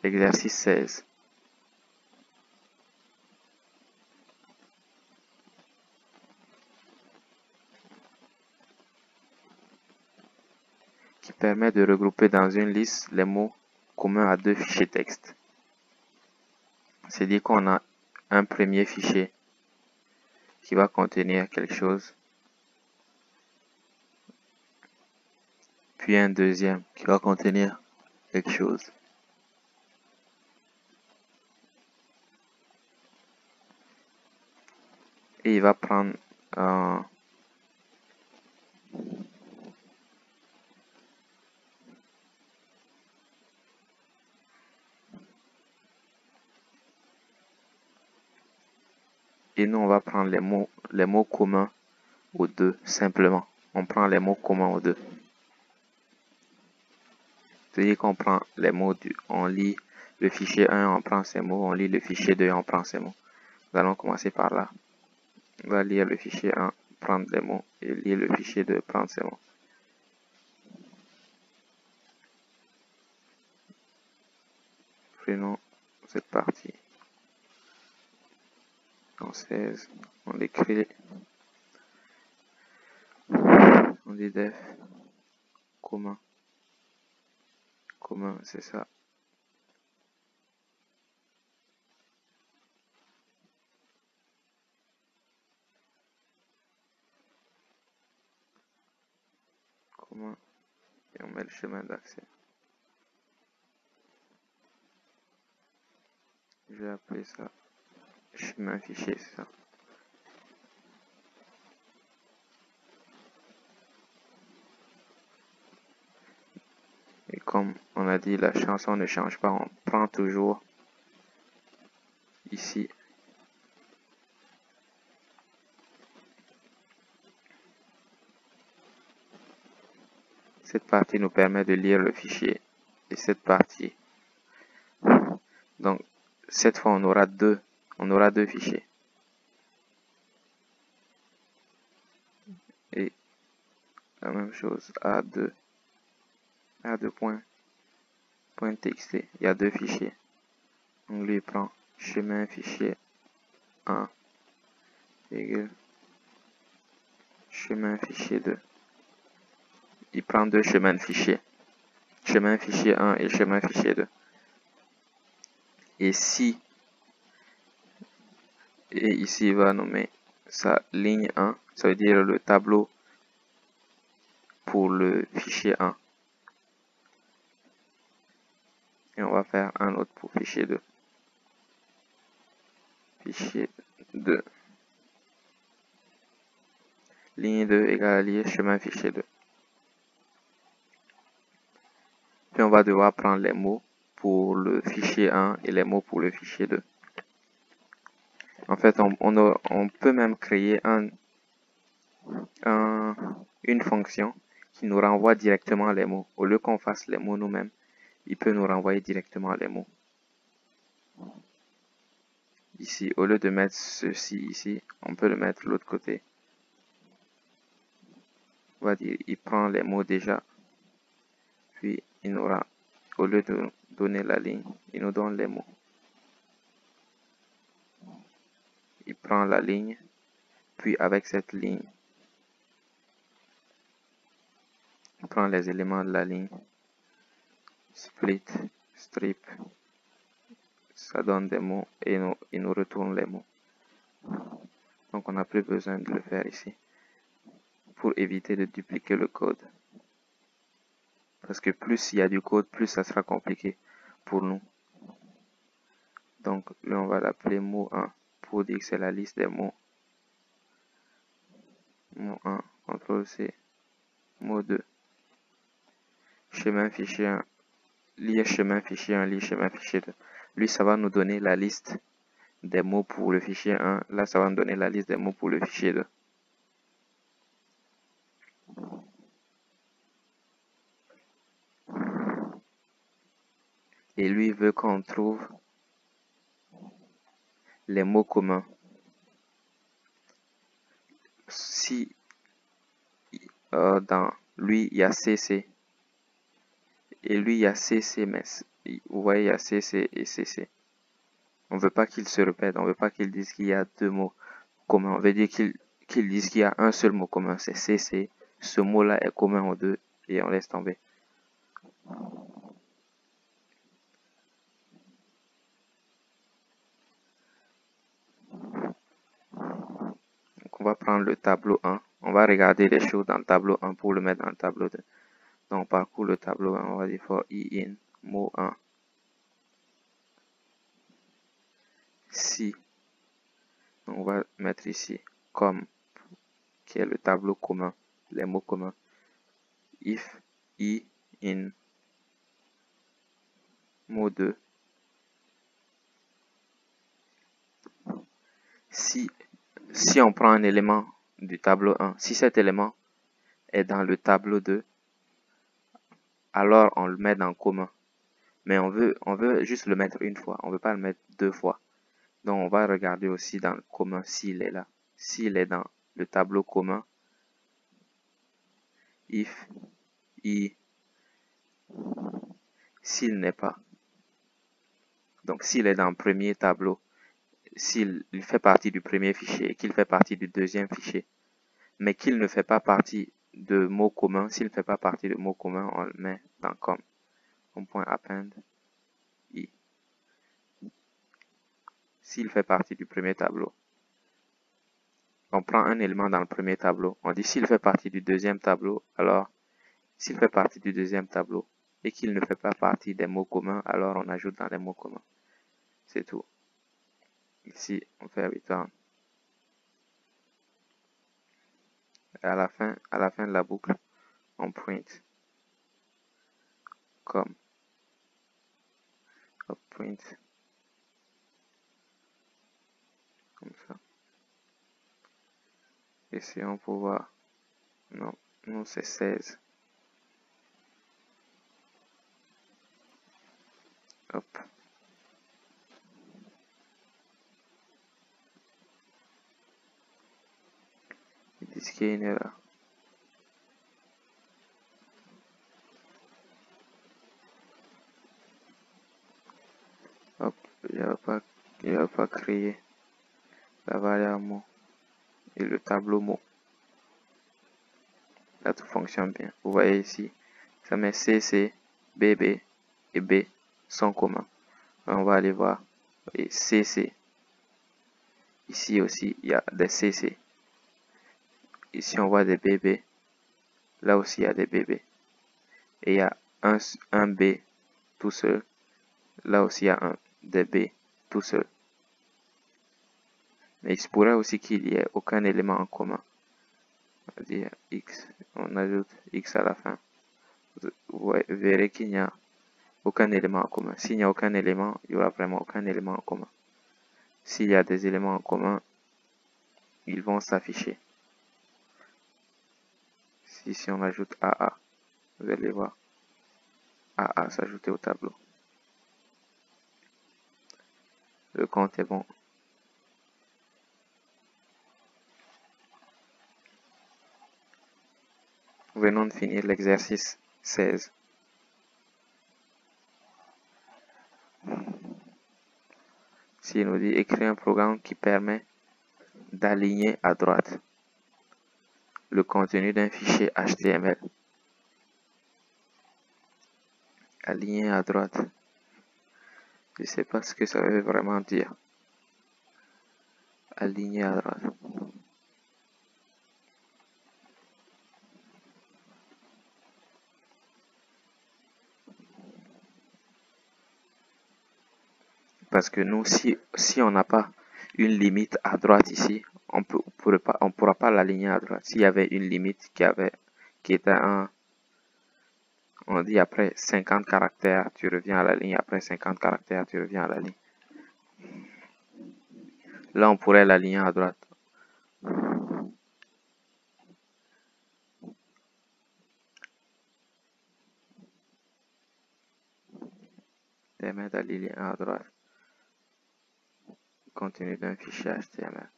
L'exercice 16. Qui permet de regrouper dans une liste les mots communs à deux fichiers texte. C'est-à-dire qu'on a un premier fichier qui va contenir quelque chose, puis un deuxième qui va contenir quelque chose. Et il va prendre et nous on va prendre les mots communs aux deux simplement. On prend les mots communs aux deux. C'est-à-dire qu'on prend les mots on lit le fichier 1, on prend ces mots, on lit le fichier 2, on prend ces mots. Nous allons commencer par là. On va lire le fichier 1, prendre les mots, et lire le fichier 2, prendre ces mots. Prenons cette partie. En 16, on l'écrit. On dit def commun. Commun, c'est ça. Commun. Et on met le chemin d'accès. Je vais appeler ça chemin fichier, c'est ça. Et comme on a dit, la chanson ne change pas, on prend toujours ici. Cette partie nous permet de lire le fichier. Et cette partie. Donc, cette fois, on aura deux fichiers. Et la même chose, A2 point.txt. Il y a deux fichiers. On lui prend chemin fichier 1 égale chemin fichier 2. Il prend deux chemins de fichier. Chemin fichier 1 et chemin fichier 2. Et ici, il va nommer sa ligne 1, ça veut dire le tableau pour le fichier 1. Et on va faire un autre pour fichier 2. Fichier 2. Ligne 2 égale lié chemin fichier 2. Puis on va devoir prendre les mots pour le fichier 1 et les mots pour le fichier 2. En fait, on peut même créer une fonction qui nous renvoie directement les mots. Au lieu qu'on fasse les mots nous-mêmes, il peut nous renvoyer directement les mots. Ici, au lieu de mettre ceci ici, on peut le mettre de l'autre côté. On va dire, il prend les mots déjà, puis il aura, au lieu de donner la ligne, il nous donne les mots. Il prend la ligne, puis avec cette ligne, il prend les éléments de la ligne, split, strip, ça donne des mots et il nous retourne les mots. Donc on n'a plus besoin de le faire ici pour éviter de dupliquer le code. Parce que plus il y a du code, plus ça sera compliqué pour nous. Donc là on va l'appeler mot 1 pour dire que c'est la liste des mots. Mot 1, CTRL C, mot 2, chemin fichier 1, lire chemin fichier 1, lire chemin fichier 2. Lui ça va nous donner la liste des mots pour le fichier 1. Là ça va nous donner la liste des mots pour le fichier 2. Et lui veut qu'on trouve les mots communs. Si dans lui il y a CC et lui il y a CC, mais vous voyez il y a CC et CC. On ne veut pas qu'il se répète, on ne veut pas qu'il dise qu'il y a deux mots communs. On veut dire qu'il dise qu'il y a un seul mot commun, c'est CC. Ce mot-là est commun aux deux et on laisse tomber. Donc on va prendre le tableau 1. On va regarder les choses dans le tableau 1 pour le mettre dans le tableau 2. Donc on parcourt le tableau 1, on va dire for i in mot 1. Si. Donc on va mettre ici comme qui est le tableau commun, les mots communs. If i in mot 2. Si on prend un élément du tableau 1, si cet élément est dans le tableau 2, alors on le met dans commun. Mais on veut juste le mettre une fois, on veut pas le mettre deux fois. Donc on va regarder aussi dans le commun s'il est là. S'il est dans le tableau commun, if, i, s'il n'est pas. Donc s'il est dans le premier tableau, s'il fait partie du premier fichier et qu'il fait partie du deuxième fichier, mais qu'il ne fait pas partie de mots communs, s'il ne fait pas partie de mots communs, on le met dans comme point append i. S'il fait partie du premier tableau, on prend un élément dans le premier tableau, on dit s'il fait partie du deuxième tableau, alors s'il fait partie du deuxième tableau et qu'il ne fait pas partie des mots communs, alors on ajoute dans les mots communs. C'est tout. Ici, on fait return. Et à la fin de la boucle, on print comme print comme ça. Essayons pour voir. Non, non c'est 16. Hop. Ils disent qu'il y a une erreur. Hop, il n'a pas créé la variable mot et le tableau mot. Là, tout fonctionne bien. Vous voyez ici, ça met CC, BB et B sont communs. On va aller voir. Et CC. Ici aussi, il y a des CC. Ici, on voit des BB. Là aussi, il y a des BB. Et il y a un B tout seul. Là aussi, il y a des B tout seul. Mais il se pourrait aussi qu'il n'y ait aucun élément en commun. On va dire X. On ajoute X à la fin. Vous verrez qu'il n'y a aucun élément en commun. S'il n'y a aucun élément, il n'y aura vraiment aucun élément en commun. S'il y a des éléments en commun, ils vont s'afficher. Si on ajoute AA, vous allez voir AA s'ajouter au tableau. Le compte est bon. Venons de finir l'exercice 16. S'il nous dit écrire un programme qui permet d'aligner à droite le contenu d'un fichier HTML. Aligner à droite. Je ne sais pas ce que ça veut vraiment dire. Aligner à droite. Parce que nous, si on n'a pas une limite à droite ici, on pourra pas l'aligner à droite. S'il y avait une limite qui était on dit après 50 caractères, tu reviens à la ligne. Après 50 caractères, tu reviens à la ligne. Là, on pourrait l'aligner à droite. Permet d'aligner à droite. Contenu d'un fichier HTML.